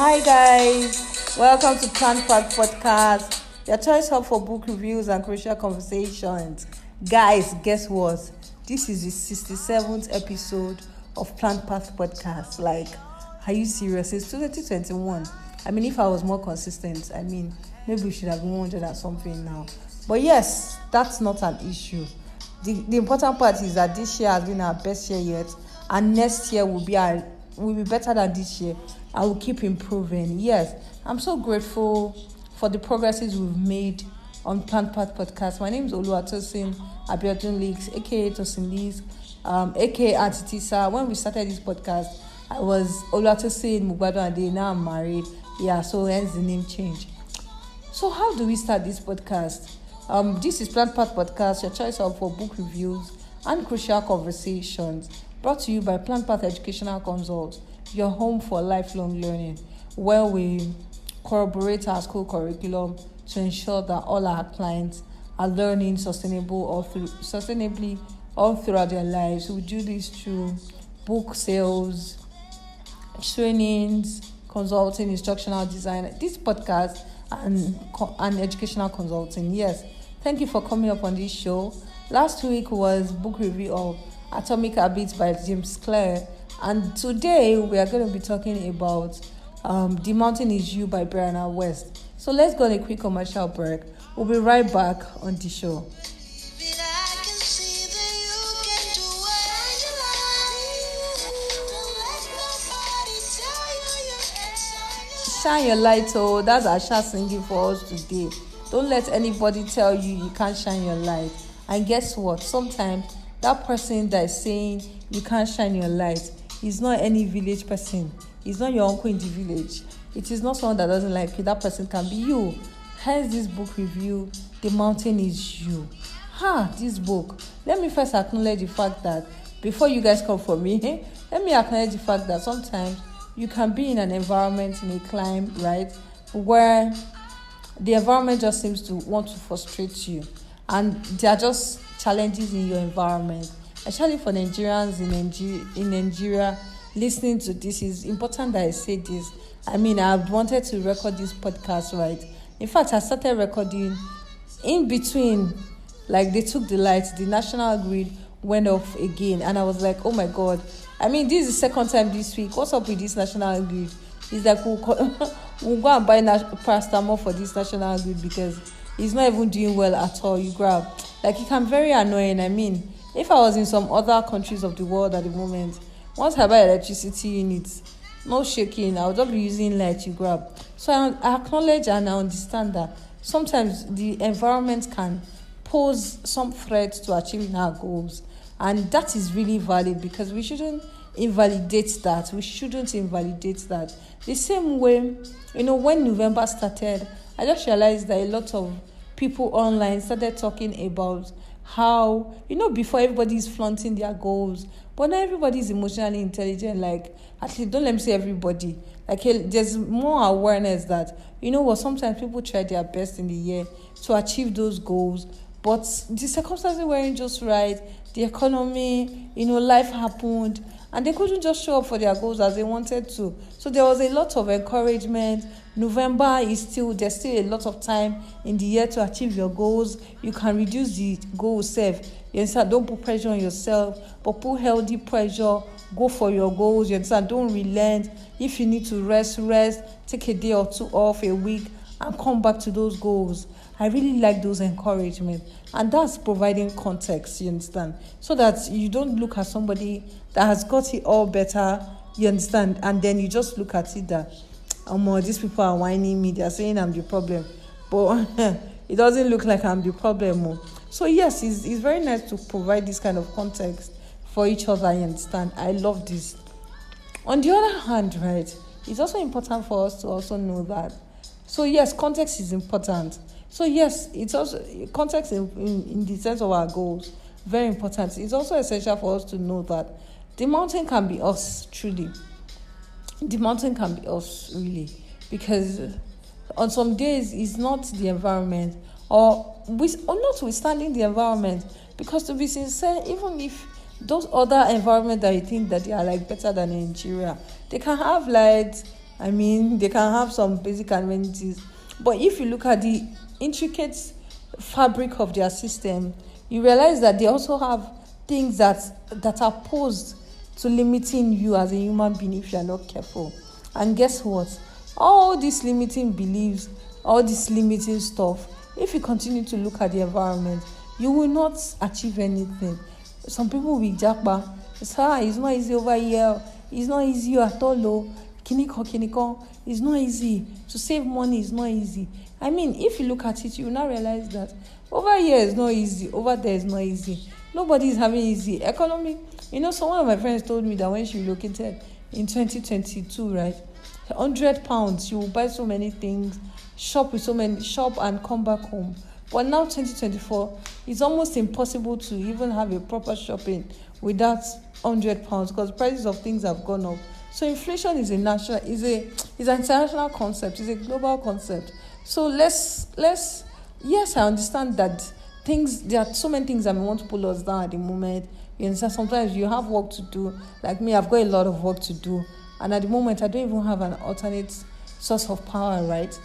Hi guys, welcome to Plannedpath Podcast, your choice hub for book reviews and crucial conversations. Guys, guess what? This is the 67th episode of Plannedpath Podcast. Like, are you serious? It's 2021. I mean, if I was more consistent, maybe we should have been 100 or something now. But yes, that's not an issue. The important part is that this year has been our best year yet, and next year will be better than this year. I will keep improving. Yes, I'm so grateful for the progresses we've made on Plannedpath Podcast. My name is Tosin Lisk, aka Tosin Lisk, aka Atitisa. When we started this podcast, I was Tosin Mugbado Ade. Now I'm married. Yeah, so hence the name change. So how do we start this podcast? This is Plannedpath Podcast, your choice for book reviews and crucial conversations, brought to you by Plannedpath Educational Consults, your home for lifelong learning, where we corroborate our school curriculum to ensure that all our clients are learning sustainably all throughout their lives. We do this through book sales, trainings, consulting, instructional design, this podcast, and educational consulting. Yes, thank you for coming up on this show. Last week was book review of Atomic Habits by James Clear, and today we are going to be talking about The Mountain Is You by Brianna West. So let's go on a quick commercial break. We'll be right back on the show. Shine your light, oh, that's Asha singing for us today. Don't let anybody tell you can't shine your light. And guess what? Sometimes that person that is saying you can't shine your light is not any village person. It's not your uncle in the village. It is not someone that doesn't like you. That person can be you. Hence this book review, The Mountain Is You. This book. Let me first acknowledge the fact that before you guys come for me, let me acknowledge the fact that sometimes you can be in an environment, in a climb, right, where the environment just seems to want to frustrate you. And there are just challenges in your environment. Especially for Nigerians in Nigeria, listening to this is important that I say this. I've wanted to record this podcast, right? In fact, I started recording in between, like they took the lights, the national grid went off again. And I was like, oh my God. This is the second time this week. What's up with this national grid? It's like we'll go and buy paracetamol for this national grid because it's not even doing well at all. You grab. Like, it can be very annoying. If I was in some other countries of the world at the moment, once I buy electricity units, no shaking, I would just be using light, you grab. So I acknowledge and I understand that sometimes the environment can pose some threat to achieving our goals. And that is really valid because we shouldn't invalidate that. The same way, when November started, I just realized that a lot of people online started talking about how, before everybody is flaunting their goals, but not everybody is emotionally intelligent. Like, actually, don't let me say everybody. Like, there's more awareness that, sometimes people try their best in the year to achieve those goals, but the circumstances weren't just right. The economy, life happened, and they couldn't just show up for their goals as they wanted to. So there was a lot of encouragement. November there's still a lot of time in the year to achieve your goals. You can reduce the goal self. You understand? Don't put pressure on yourself, but put healthy pressure. Go for your goals. You understand? Don't relent. If you need to rest. Take a day or two off, a week, and come back to those goals. I really like those encouragement, and that's providing context, you understand, so that you don't look at somebody that has got it all better, you understand, and then you just look at it that, these people are whining me, they're saying I'm the problem, but it doesn't look like I'm the problem. So yes, it's very nice to provide this kind of context for each other, you understand. I love this. On the other hand, right, it's also important for us to also know that, so yes, context is important. So yes, it's also context in the sense of our goals, very important. It's also essential for us to know that the mountain can be us, truly. The mountain can be us, really. Because on some days, it's not the environment, or notwithstanding the environment. Because to be sincere, even if those other environments that you think that they are like better than Nigeria, they can have like I mean, they can have some basic amenities. But if you look at the intricate fabric of their system, you realize that they also have things that are posed to limiting you as a human being if you are not careful. And guess what? All these limiting beliefs, all this limiting stuff, if you continue to look at the environment, you will not achieve anything. Some people will jackba. It's not easy over here. It's not easy at all. Kiniko. It's not easy. To save money is not easy. I mean, if you look at it, you will now realize that over here is not easy. Over there is not easy. Nobody is having easy. Economy. So one of my friends told me that when she relocated in 2022, right, £100, she will buy so many things, shop and come back home. But now 2024, it's almost impossible to even have a proper shopping without £100 because prices of things have gone up. So inflation is an international concept, it's a global concept. So yes, I understand that there are so many things that want to pull us down at the moment. You understand? Sometimes you have work to do. Like me, I've got a lot of work to do. And at the moment, I don't even have an alternate source of power, right?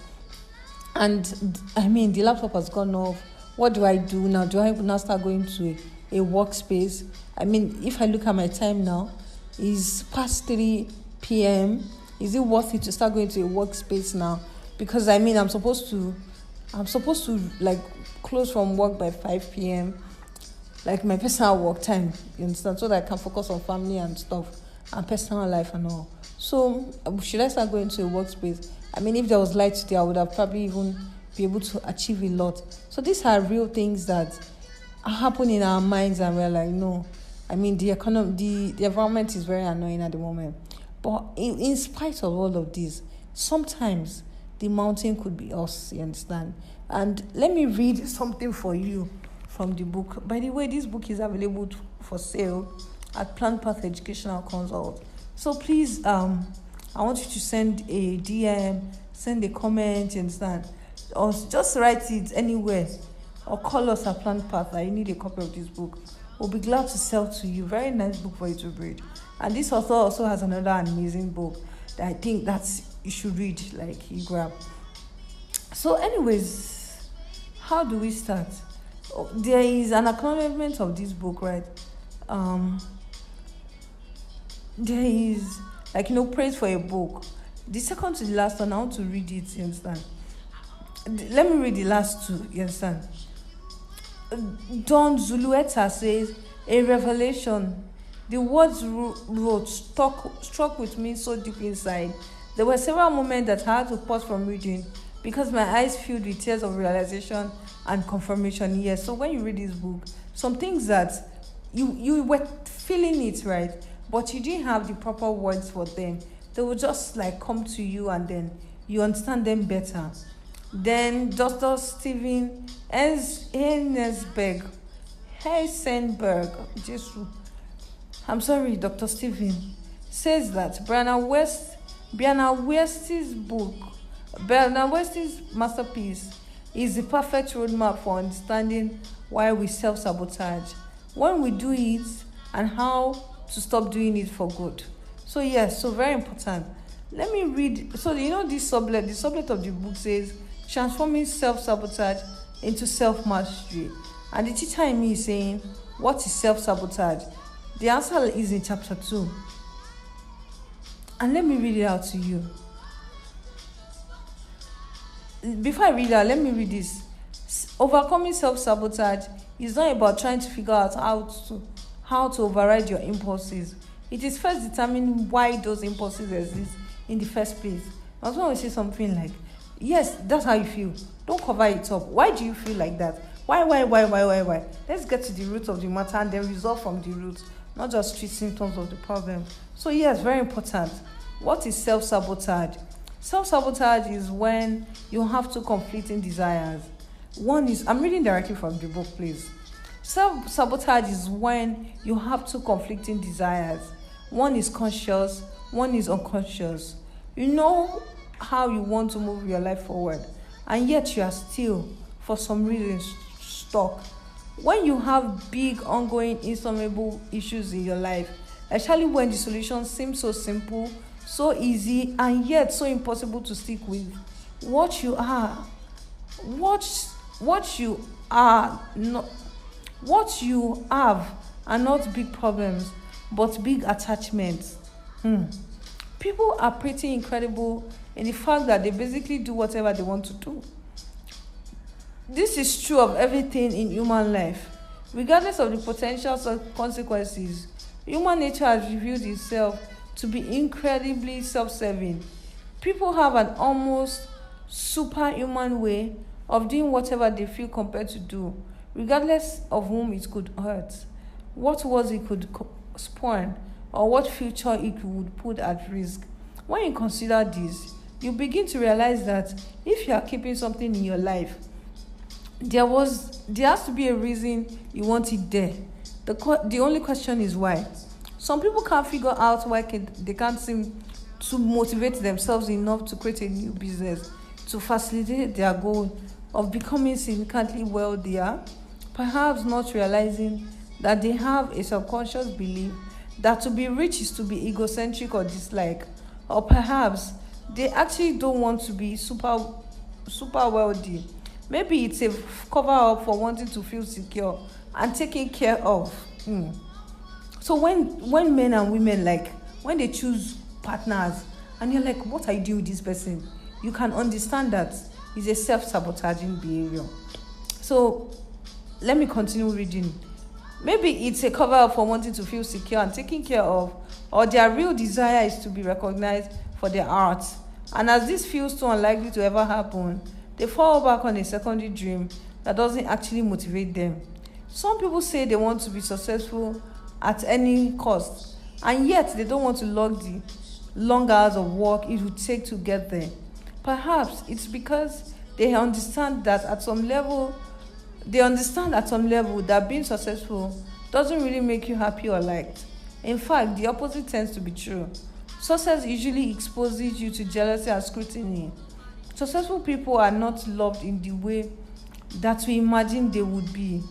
And I mean, the laptop has gone off. What do I do now? Do I now start going to a workspace? I mean, if I look at my time now, it's past 3 p.m. Is it worth it to start going to a workspace now? Because I mean, I'm supposed to like close from work by 5 p.m. like my personal work time, you understand, so that I can focus on family and stuff and personal life and all. So should I start going to a workspace? I mean, if there was light today, I would have probably even be able to achieve a lot. So these are real things that happen in our minds, and we're like, no. I mean, the environment is very annoying at the moment. But in spite of all of this, sometimes the mountain could be us, you understand? And let me read something for you from the book. By the way, this book is available for sale at Plannedpath Educational Consults. So please, I want you to send a DM, send a comment, you understand? Or just write it anywhere. Or call us at Plannedpath that you need a copy of this book. We'll be glad to sell to you. Very nice book for you to read. And this author also has another amazing book that I think that you should read, like you grab. So anyways, how do we start? There is an acknowledgement of this book, right? There is, praise for a book. The second to the last one, I want to read it, you understand? Let me read the last two, you understand? Don Zulueta says, a revelation. The words wrote struck with me so deep inside. There were several moments that I had to pause from reading because my eyes filled with tears of realization and confirmation. Yes, so when you read this book, some things that you were feeling it, right? But you didn't have the proper words for them. They will just come to you, and then you understand them better. Then Dr. Steven Heisenberg, I'm sorry, Dr. Steven, says that Brianna West's masterpiece is the perfect roadmap for understanding why we self-sabotage, when we do it, and how to stop doing it for good. So yes, so very important. Let me read. So this sublet, the sublet of the book says, transforming self-sabotage into self-mastery. And the teacher in me is saying, what is self-sabotage? The answer is in chapter 2. And let me read it out to you. Before I read that, let me read this. Overcoming self-sabotage is not about trying to figure out how to override your impulses. It is first determining why those impulses exist in the first place. I was going to say something like, yes, that's how you feel. Don't cover it up. Why do you feel like that? Why? Let's get to the root of the matter and then resolve from the root, not just treat symptoms of the problem. So yes, very important. What is self-sabotage? Self-sabotage is when you have two conflicting desires. One is, I'm reading directly from the book, please. Self-sabotage is when you have two conflicting desires. One is conscious, one is unconscious. You know how you want to move your life forward, and yet you are still, for some reason, stuck. When you have big, ongoing, insurmountable issues in your life, especially when the solution seems so simple, so easy and yet so impossible to stick with. What you are, what you are not, what you have are not big problems, but big attachments. People are pretty incredible in the fact that they basically do whatever they want to do. This is true of everything in human life. Regardless of the potential consequences, human nature has revealed itself to be incredibly self-serving. People have an almost superhuman way of doing whatever they feel compelled to do, regardless of whom it could hurt, what was it could spawn, or what future it would put at risk. When you consider this, you begin to realize that if you are keeping something in your life, there has to be a reason you want it there. The only question is why. Some people can't figure out why they can't seem to motivate themselves enough to create a new business to facilitate their goal of becoming significantly wealthier, perhaps not realizing that they have a subconscious belief that to be rich is to be egocentric or dislike, or perhaps they actually don't want to be super wealthy. Maybe it's a cover up for wanting to feel secure and taken care of. So when men and women, like, when they choose partners and you're like, what are you doing with this person? You can understand that it's a self-sabotaging behavior. So let me continue reading. Maybe it's a cover up for wanting to feel secure and taken care of, or their real desire is to be recognized for their art. And as this feels too unlikely to ever happen, they fall back on a secondary dream that doesn't actually motivate them. Some people say they want to be successful at any cost, and yet they don't want to log the long hours of work it would take to get there. Perhaps it's because they understand at some level that being successful doesn't really make you happy or liked. In fact, the opposite tends to be true. Success usually exposes you to jealousy and scrutiny. Successful people are not loved in the way that we imagine they would be.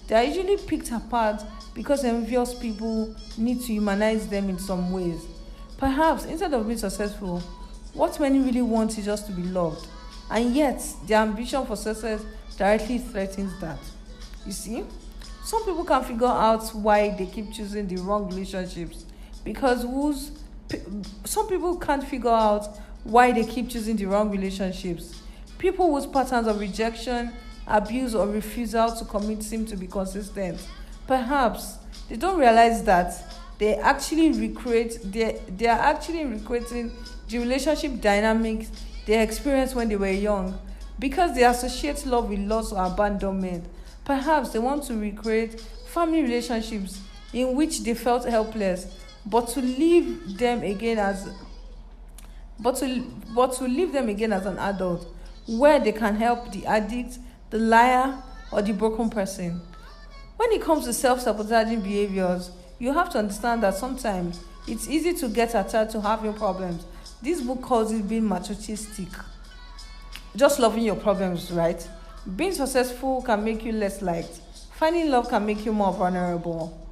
They are usually picked apart because envious people need to humanize them in some ways. Perhaps instead of being successful, what many really want is just to be loved. And yet, their ambition for success directly threatens that. You see? Some people can't figure out why they keep choosing the wrong relationships some people can't figure out why they keep choosing the wrong relationships. People whose patterns of rejection, abuse, or refusal to commit seem to be consistent. Perhaps they don't realize that they are actually recreating the relationship dynamics they experienced when they were young, because they associate love with loss or abandonment. Perhaps they want to recreate family relationships in which they felt helpless, but to leave them again as an adult, where they can help the addict, the liar, or the broken person. When it comes to self-sabotaging behaviors, you have to understand that sometimes it's easy to get attached to having problems. This book calls it being masochistic. Just loving your problems, right? Being successful can make you less liked. Finding love can make you more vulnerable.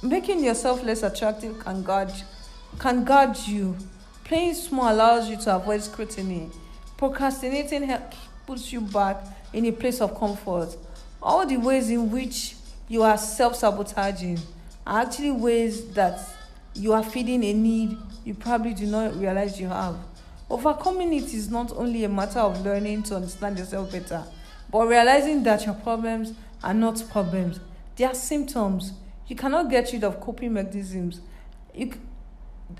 Making yourself less attractive can guard you. Playing small allows you to avoid scrutiny. Procrastinating puts you back in a place of comfort. All the ways in which you are self-sabotaging are actually ways that you are feeding a need you probably do not realize you have. Overcoming it is not only a matter of learning to understand yourself better, but realizing that your problems are not problems. They are symptoms. You cannot get rid of coping mechanisms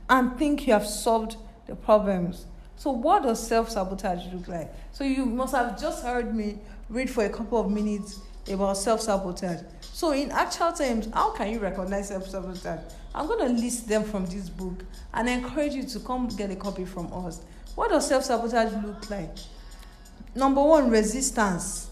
and think you have solved the problems. So what does self-sabotage look like? So you must have just heard me read for a couple of minutes about self-sabotage. So in actual terms, how can you recognize self-sabotage? I'm going to list them from this book and I encourage you to come get a copy from us. What does self-sabotage look like? Number one, resistance.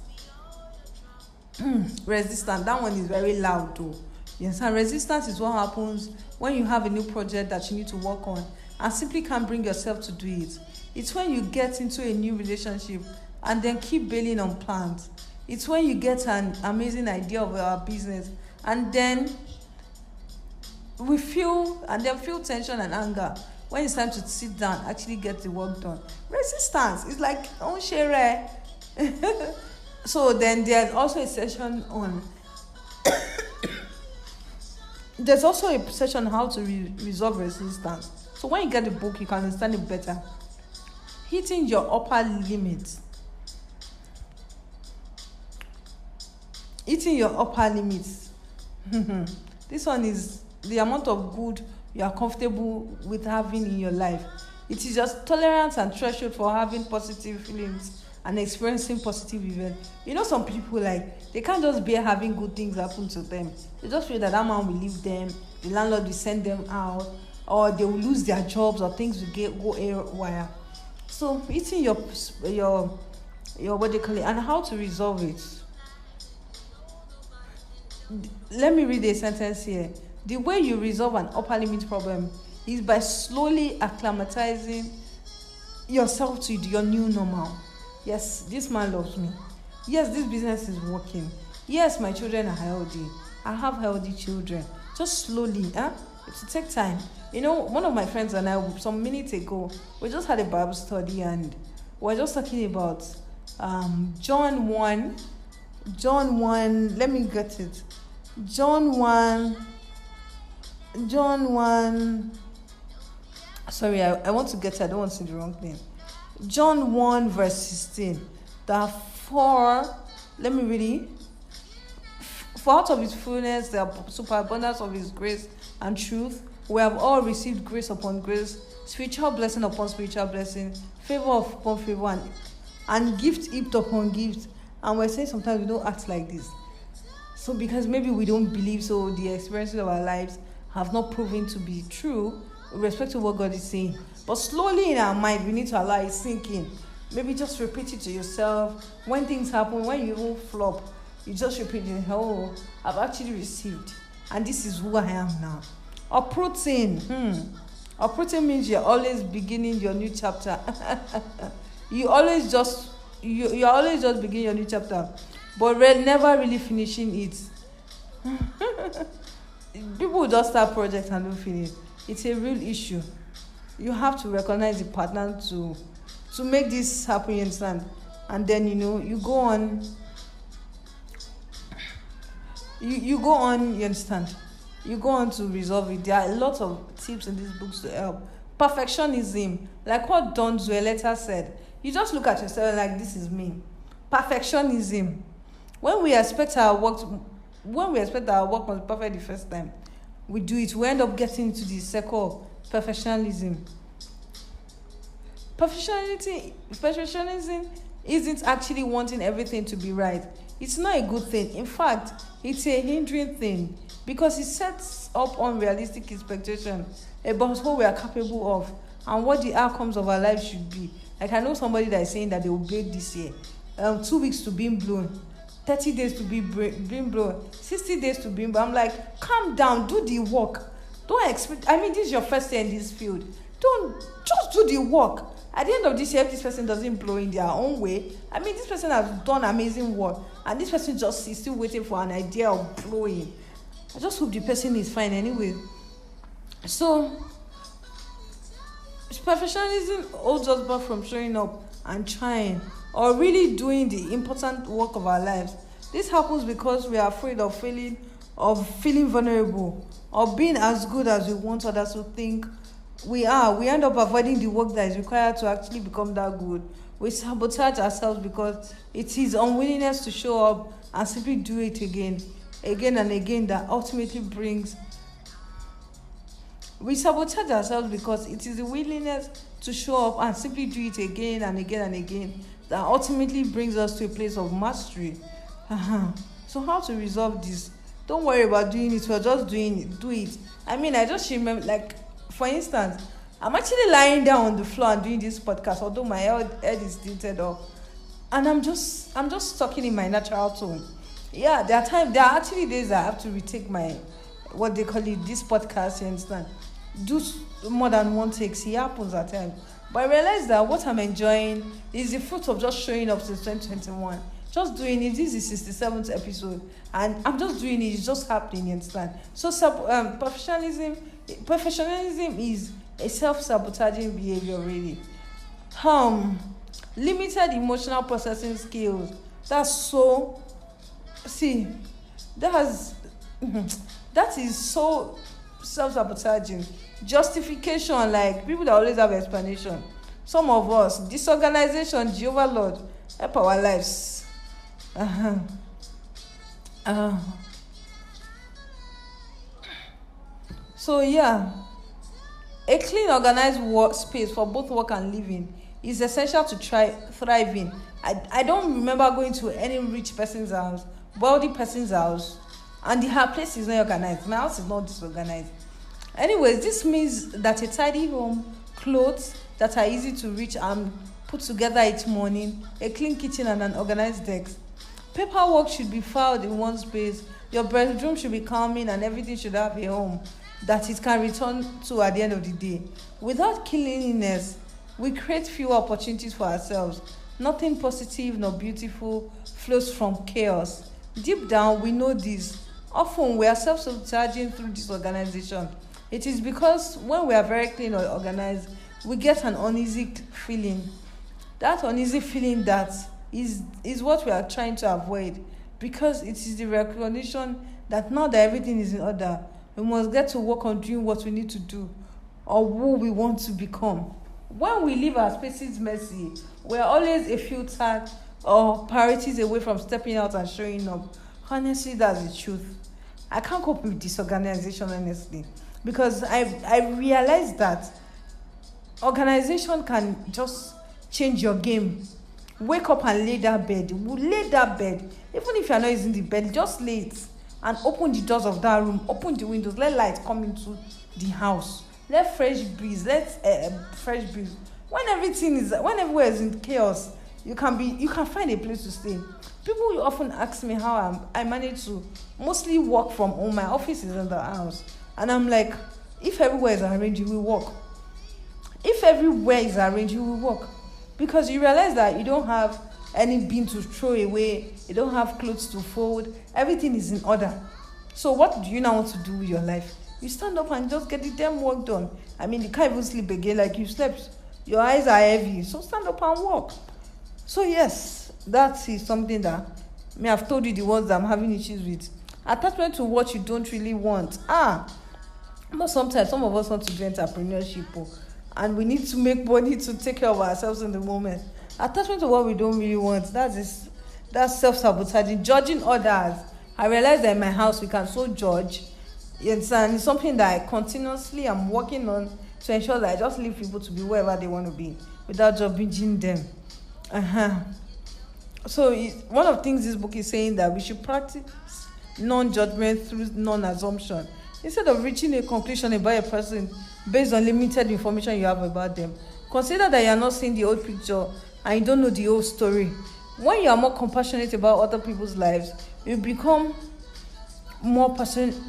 Resistance, that one is very loud though. Yes, and resistance is what happens when you have a new project that you need to work on and simply can't bring yourself to do it. It's when you get into a new relationship and then keep bailing on plans. It's when you get an amazing idea of our business and then feel tension and anger when it's time to sit down, actually get the work done. Resistance is like unshare. So then there's also a session on there's also a session on how to resolve resistance. So when you get the book, you can understand it better. Hitting your upper limit. Hitting your upper limits. This one is the amount of good you are comfortable with having in your life. It is just tolerance and threshold for having positive feelings and experiencing positive events. You know, some people, like, they can't just bear having good things happen to them. They just feel that man will leave them, the landlord will send them out, or they will lose their jobs, or things will go haywire. So hitting your what they call it, and how to resolve it. Let me read a sentence here. The way you resolve an upper limit problem is by slowly acclimatizing yourself to your new normal. Yes, this man loves me. Yes, this business is working. Yes, my children are healthy. I have healthy children. Just slowly, it will take time. You know, one of my friends and I, some minutes ago, we just had a Bible study, and we're just talking about John 1, let me get it. John 1, sorry, I want to get it, I don't want to say the wrong thing. John 1 verse 16. Therefore, let me read it. For out of his fullness, the superabundance of his grace and truth, we have all received grace upon grace, spiritual blessing upon spiritual blessing, favor upon favor, and gift heaped upon gift. And we're saying sometimes we don't act like this. So because maybe we don't believe, so the experiences of our lives have not proven to be true with respect to what God is saying. But slowly in our mind, we need to allow it sink in. Maybe just repeat it to yourself. When things happen, when you even flop, you just repeat it. Oh, I've actually received, and this is who I am now. Uprooting. Uprooting means you're always beginning your new chapter. You're always just beginning your new chapter, but never really finishing it. People will just start projects and don't finish. It's a real issue. You have to recognize the pattern to make this happen, you understand? And then, you go on. You go on, you understand? You go on to resolve it. There are a lot of tips in these books to help. Perfectionism, like what Don Zueleta said. You just look at yourself like, this is me. Perfectionism. When we expect our work must be perfect the first time we do it, we end up getting into the circle of perfectionism. Perfectionism isn't actually wanting everything to be right. It's not a good thing. In fact, it's a hindering thing, because it sets up unrealistic expectations about what we are capable of and what the outcomes of our life should be. Like, I know somebody that is saying that they will bake this year, 2 weeks to being blown, 30 days to be being blown, 60 days to being blown. I'm like, calm down, do the work. Don't expect, this is your first year in this field. Don't, just do the work. At the end of this year, if this person doesn't blow in their own way, this person has done amazing work, and this person just is still waiting for an idea of blowing. I just hope the person is fine anyway. So, perfectionism holds us back from showing up and trying, or really doing the important work of our lives. This happens because we are afraid of feeling vulnerable, or being as good as we want others to think we are. We end up avoiding the work that is required to actually become that good. We sabotage ourselves because it is unwillingness to show up and simply do it again and again that ultimately brings. We sabotage ourselves because it is the willingness to show up and simply do it again and again and again that ultimately brings us to a place of mastery. So how to resolve this? Don't worry about doing it. We're just doing it. Do it. I just remember, like, for instance, I'm actually lying down on the floor and doing this podcast, although my head is tilted up, and I'm just talking in my natural tone. Yeah, there are actually days I have to retake my, what they call it, this podcast, you understand? Do more than one takes. It happens at times. But I realize that what I'm enjoying is the fruit of just showing up since 2021. Just doing it. This is 67th episode, and I'm just doing it. It's just happening, you understand? So professionalism is a self-sabotaging behavior, really. um Limited emotional processing skills. That's so, see, that's that is so self-sabotaging. Justification, like people that always have explanation. Some of us, disorganization, Jehovah Lord, help our lives. uh-huh. uh, so yeah, a clean, organized workspace for both work and living is essential to thrive in. I don't remember going to any rich person's house, wealthy person's house, and her place is not organized. My house is not disorganized. Anyways, this means that a tidy home, clothes that are easy to reach and put together each morning, a clean kitchen, and an organized desk. Paperwork should be filed in one space. Your bedroom should be calming, and everything should have a home that it can return to at the end of the day. Without cleanliness, we create fewer opportunities for ourselves. Nothing positive nor beautiful flows from chaos. Deep down, we know this. Often, we are self-sabotaging through disorganization. It is because when we are very clean or organized, we get an uneasy feeling. That uneasy feeling that is what we are trying to avoid, because it is the recognition that now that everything is in order, we must get to work on doing what we need to do or who we want to become. When we leave our spaces messy, we are always a few tasks or priorities away from stepping out and showing up. Honestly, that's the truth. I can't cope with disorganization, honestly, because I realized that organization can just change your game. Wake up and lay that bed. Lay that bed. Even if you're not using the bed, just lay it and open the doors of that room. Open the windows. Let light come into the house. Let fresh breeze. Fresh breeze. When everywhere is in chaos, you can find a place to stay. People often ask me how I manage to mostly work from home. My office is in the house, and I'm like, if everywhere is arranged, you will work. If everywhere is arranged, you will work, because you realize that you don't have any bin to throw away, you don't have clothes to fold, everything is in order. So what do you now want to do with your life? You stand up and just get the damn work done. I mean, you can't even sleep again like you slept. Your eyes are heavy, so stand up and walk. So yes, that is something that I've told you the ones that I'm having issues with. Attachment to what you don't really want. But sometimes some of us want to do entrepreneurship, and we need to make money to take care of ourselves in the moment. Attachment to what we don't really want, that's self-sabotaging. Judging others. I realize that in my house we can so judge. And it's something that I continuously am working on to ensure that I just leave people to be wherever they want to be without judging them. So one of the things this book is saying, that we should practice non-judgment through non-assumption. Instead of reaching a conclusion about a person based on limited information you have about them, consider that you are not seeing the whole picture and you don't know the whole story. When you are more compassionate about other people's lives, you become more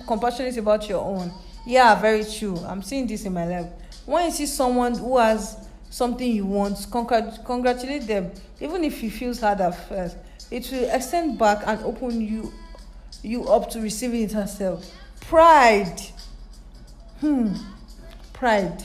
compassionate about your own. Yeah, very true. I'm seeing this in my life. When you see someone who has something you want, congratulate them. Even if it feels hard at first, it will extend back and open you up to receiving it herself. Pride. Pride.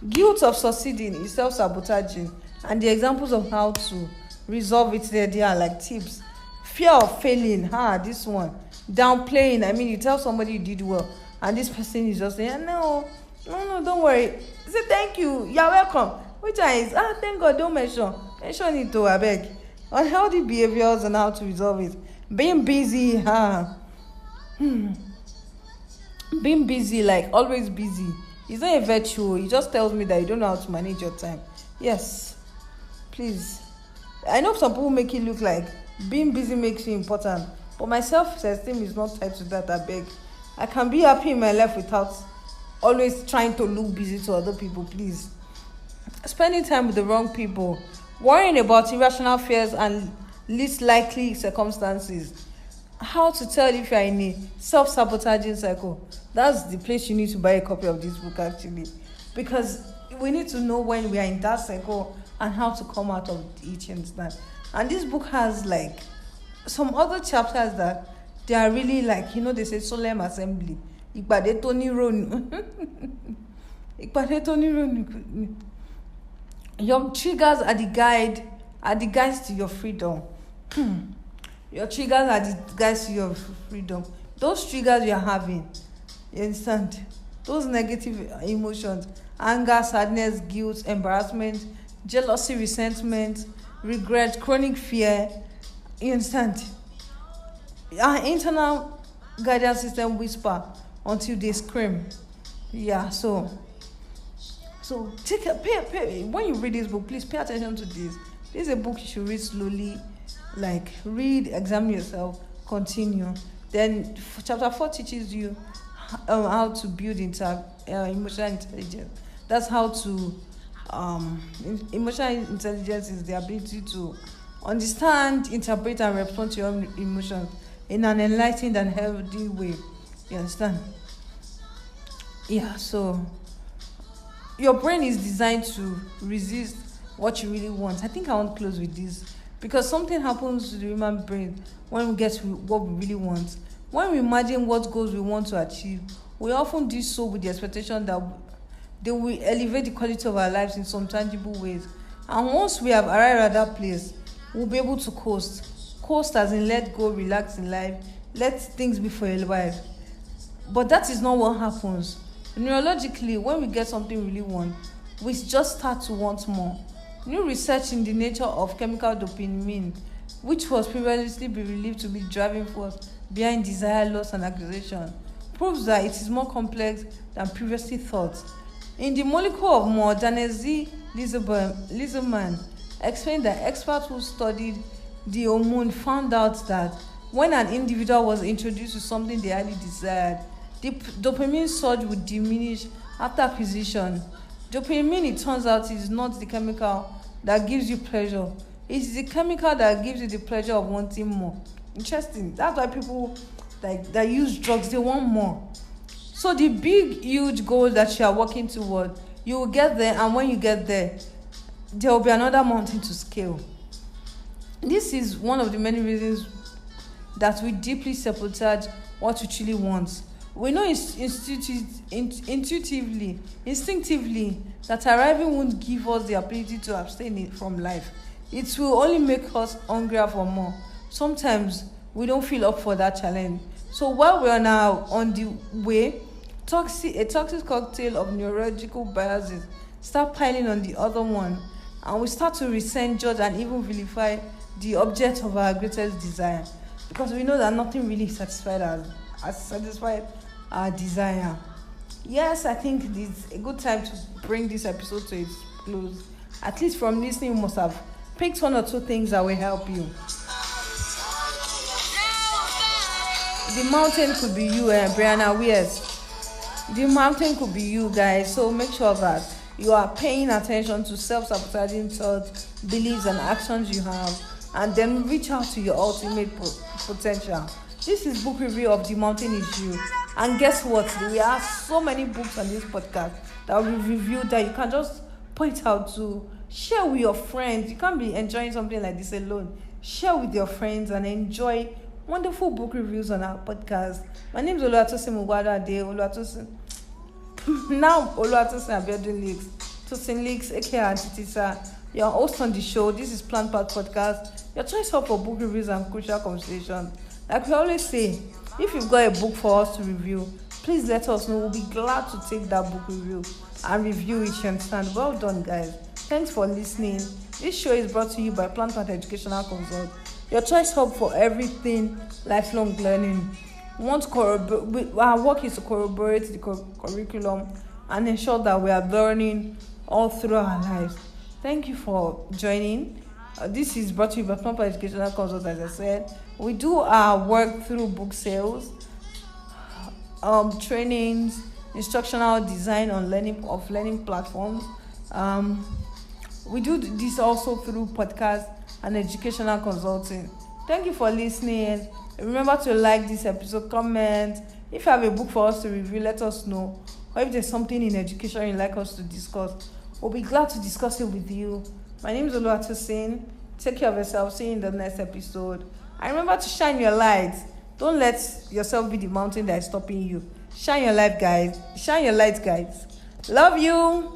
Guilt of succeeding is self-sabotaging, and the examples of how to resolve it they are like tips. Fear of failing. This one. Downplaying. I mean, you tell somebody you did well, and this person is just saying, no, don't worry. Say thank you. You're welcome. Which is, thank God, don't mention it to I beg. Unhealthy behaviors and how to resolve it. Being busy. Being busy, like always busy, it's not a virtue. It just tells me that you don't know how to manage your time. Yes, please. I know some people make it look like being busy makes you important, but my self-esteem is not tied to that. I beg. I can be happy in my life without always trying to look busy to other people, please. Spending time with the wrong people, worrying about irrational fears and least likely circumstances. How to tell if you are in a self-sabotaging cycle. That's the place you need to buy a copy of this book, actually, because we need to know when we are in that cycle and how to come out of each instance. And this book has like some other chapters that they are really like, they say solemn assembly. Ìpàdé tó ní ìrònú. Your triggers are the guides to your freedom. Your triggers are the guides to your freedom. Those triggers you're having, you understand? Those negative emotions, anger, sadness, guilt, embarrassment, jealousy, resentment, regret, chronic fear, you understand? Our internal guidance system whisper until they scream. Yeah, so pay when you read this book, please pay attention to this. This is a book you should read slowly, like read, examine yourself, continue. Then chapter 4 teaches you how to build emotional intelligence. That's how to emotional intelligence is the ability to understand, interpret, and respond to your own emotions in an enlightened and healthy way. You understand? Yeah, so your brain is designed to resist what you really want. I think I want to close with this because something happens to the human brain when we get to what we really want. When we imagine what goals we want to achieve, we often do so with the expectation that they will elevate the quality of our lives in some tangible ways. And once we have arrived at that place, we'll be able to coast. Coast as in let go, relax in life, let things be for a while. But that is not what happens. Neurologically, when we get something we really want, we just start to want more. New research in the nature of chemical dopamine, which was previously believed to be driving force behind desire, loss, and acquisition, proves that it is more complex than previously thought. In The Molecule of More, Danesi Lieberman explained that experts who studied the hormone found out that when an individual was introduced to something they highly desired, the dopamine surge would diminish after acquisition. Dopamine, it turns out, is not the chemical that gives you pleasure. It's the chemical that gives you the pleasure of wanting more. Interesting. That's why people that use drugs, they want more. So the big, huge goal that you are working toward, you will get there, and when you get there, there will be another mountain to scale. This is one of the many reasons that we deeply sabotage what we truly want. We know instinctively that arriving won't give us the ability to abstain from life. It will only make us hungrier for more. Sometimes we don't feel up for that challenge. So while we are now on the way, a toxic cocktail of neurological biases start piling on the other one, and we start to resent, judge, and even vilify the object of our greatest desire, because we know that nothing really satisfied our desire. Yes, I think it's a good time to bring this episode to its close. At least from listening, you must have picked one or two things that will help you. The mountain could be you, Brianna. Yes, the mountain could be you, guys. So make sure that you are paying attention to self-sabotaging thoughts, beliefs, and actions you have, and then reach out to your ultimate potential. This is book review of The Mountain Is You. And guess what? We have so many books on this podcast that we reviewed that you can just point out to, share with your friends. You can't be enjoying something like this alone. Share with your friends and enjoy wonderful book reviews on our podcast. My name is Tosin Tosin Lisk, aka Antitisa. Your host on the show. This is Plannedpath Podcast, your choice hub for book reviews and crucial conversations. Like we always say, if you've got a book for us to review, please let us know. We'll be glad to take that book review and review it. You understand? Well done, guys. Thanks for listening. This show is brought to you by Plannedpath Educational Consults, your choice hub for everything lifelong learning. Our work is to corroborate the curriculum and ensure that we are learning all through our lives. Thank you for joining. This is brought to you by Plannedpath Educational Consults. As I said, we do our work through book sales, trainings, instructional design on learning platforms. We do this also through podcasts and educational consulting. Thank you for listening. Remember to like this episode, comment. If you have a book for us to review, let us know. Or if there's something in education you'd like us to discuss, we'll be glad to discuss it with you. My name is Tosin. Take care of yourself. See you in the next episode. And remember to shine your light. Don't let yourself be the mountain that is stopping you. Shine your light, guys. Shine your light, guys. Love you.